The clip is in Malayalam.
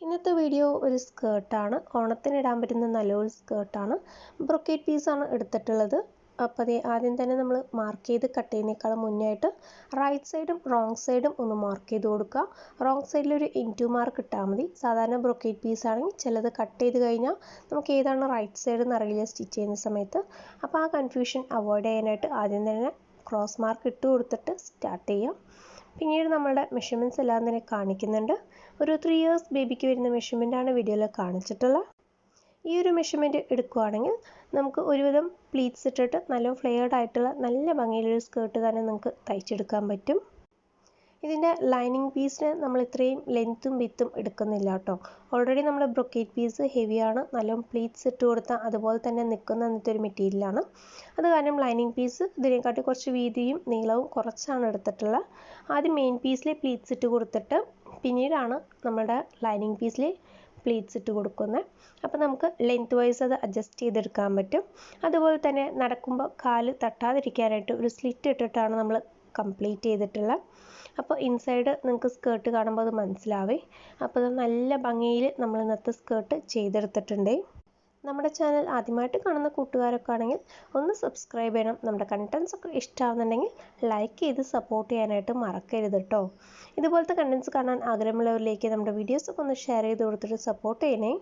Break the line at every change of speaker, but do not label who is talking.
ഇന്നത്തെ വീഡിയോ ഒരു സ്കേർട്ടാണ്. ഓണത്തിന് ഇടാൻ പറ്റുന്ന നല്ലൊരു സ്കേർട്ടാണ്. ബ്രൊക്കേറ്റ് പീസാണ് എടുത്തിട്ടുള്ളത്. അപ്പോൾ ആദ്യം തന്നെ നമ്മൾ മാർക്ക് ചെയ്ത് കട്ട് ചെയ്യുന്നേക്കാളും മുന്നേ ആയിട്ട് റൈറ്റ് സൈഡും റോങ് സൈഡും ഒന്ന് മാർക്ക് ചെയ്ത് കൊടുക്കുക. റോങ് സൈഡിലൊരു ഇൻറ്റു മാർക്ക് ഇട്ടാൽ മതി. സാധാരണ ബ്രൊക്കേറ്റ് പീസ് ആണെങ്കിൽ ചിലത് കട്ട് ചെയ്ത് കഴിഞ്ഞാൽ നമുക്ക് ഏതാണ് റൈറ്റ് സൈഡ് എന്ന് അറിയില്ല സ്റ്റിച്ച് ചെയ്യുന്ന സമയത്ത്. അപ്പോൾ ആ കൺഫ്യൂഷൻ അവോയ്ഡ് ചെയ്യാനായിട്ട് ആദ്യം തന്നെ ക്രോസ് മാർക്ക് ഇട്ട് കൊടുത്തിട്ട് സ്റ്റാർട്ട് ചെയ്യാം. പിന്നീട് നമ്മളുടെ മെഷർമെൻറ്റ്സ് എല്ലാം തന്നെ കാണിക്കുന്നുണ്ട്. ഒരു 3 ഇയേഴ്സ് ബേബിക്ക് വരുന്ന മെഷർമെൻറ്റാണ് വീഡിയോയിൽ കാണിച്ചിട്ടുള്ളത്. ഈ ഒരു മെഷർമെൻറ്റ് എടുക്കുകയാണെങ്കിൽ നമുക്ക് ഒരുവിധം പ്ലീറ്റ്സ് ഇട്ടിട്ട് നല്ല ഫ്ലെയർഡ് ആയിട്ടുള്ള നല്ല ഭംഗിയുള്ളൊരു സ്കേർട്ട് തന്നെ നമുക്ക് തയ്ച്ചെടുക്കാൻ പറ്റും. ഇതിൻ്റെ ലൈനിങ് പീസിന് നമ്മൾ ഇത്രയും ലെങ്ത്തും വിത്തും എടുക്കുന്നില്ല കേട്ടോ. ഓൾറെഡി നമ്മുടെ ബ്രൊക്കേറ്റ് പീസ് ഹെവിയാണ്. നല്ല പ്ലീറ്റ്സ് ഇട്ട് കൊടുത്താൽ അതുപോലെ തന്നെ നിൽക്കുന്ന അങ്ങനത്തെ ഒരു മെറ്റീരിയലാണ്. അത് കാരണം ലൈനിങ് പീസ് ഇതിനെക്കാട്ടി കുറച്ച് വീതിയും നീളവും കുറച്ചാണ് എടുത്തിട്ടുള്ളത്. ആദ്യം മെയിൻ പീസിൽ പ്ലീറ്റ്സ് ഇട്ട് കൊടുത്തിട്ട് പിന്നീടാണ് നമ്മുടെ ലൈനിങ് പീസിൽ പ്ലീറ്റ്സ് ഇട്ട് കൊടുക്കുന്നത്. അപ്പോൾ നമുക്ക് ലെങ്ത് വൈസ് അത് അഡ്ജസ്റ്റ് ചെയ്തെടുക്കാൻ പറ്റും. അതുപോലെ തന്നെ നടക്കുമ്പോൾ കാല് തട്ടാതിരിക്കാനായിട്ട് ഒരു സ്ലിറ്റ് ഇട്ടിട്ടാണ് നമ്മൾ കംപ്ലീറ്റ് ചെയ്തിട്ടുള്ളത്. അപ്പോൾ ഇൻസൈഡ് നിങ്ങൾക്ക് സ്കേർട്ട് കാണുമ്പോൾ അത് മനസ്സിലാവേ. അപ്പോൾ അത് നല്ല ഭംഗിയിൽ നമ്മൾ ഇന്നത്തെ സ്കേർട്ട് ചെയ്തെടുത്തിട്ടുണ്ട്. നമ്മുടെ ചാനൽ ആദ്യമായിട്ട് കാണുന്ന കൂട്ടുകാരൊക്കെ ആണെങ്കിൽ ഒന്ന് സബ്സ്ക്രൈബ് ചെയ്യണം. നമ്മുടെ കണ്ടൻസ് ഒക്കെ ഇഷ്ടമാകുന്നുണ്ടെങ്കിൽ ലൈക്ക് ചെയ്ത് സപ്പോർട്ട് ചെയ്യാനായിട്ട് മറക്കരുത് കേട്ടോ. ഇതുപോലത്തെ കണ്ടൻസ് കാണാൻ ആഗ്രഹമുള്ളവരിലേക്ക് നമ്മുടെ വീഡിയോസൊക്കെ ഒന്ന് ഷെയർ ചെയ്ത് കൊടുത്തിട്ട് സപ്പോർട്ട് ചെയ്യണേ.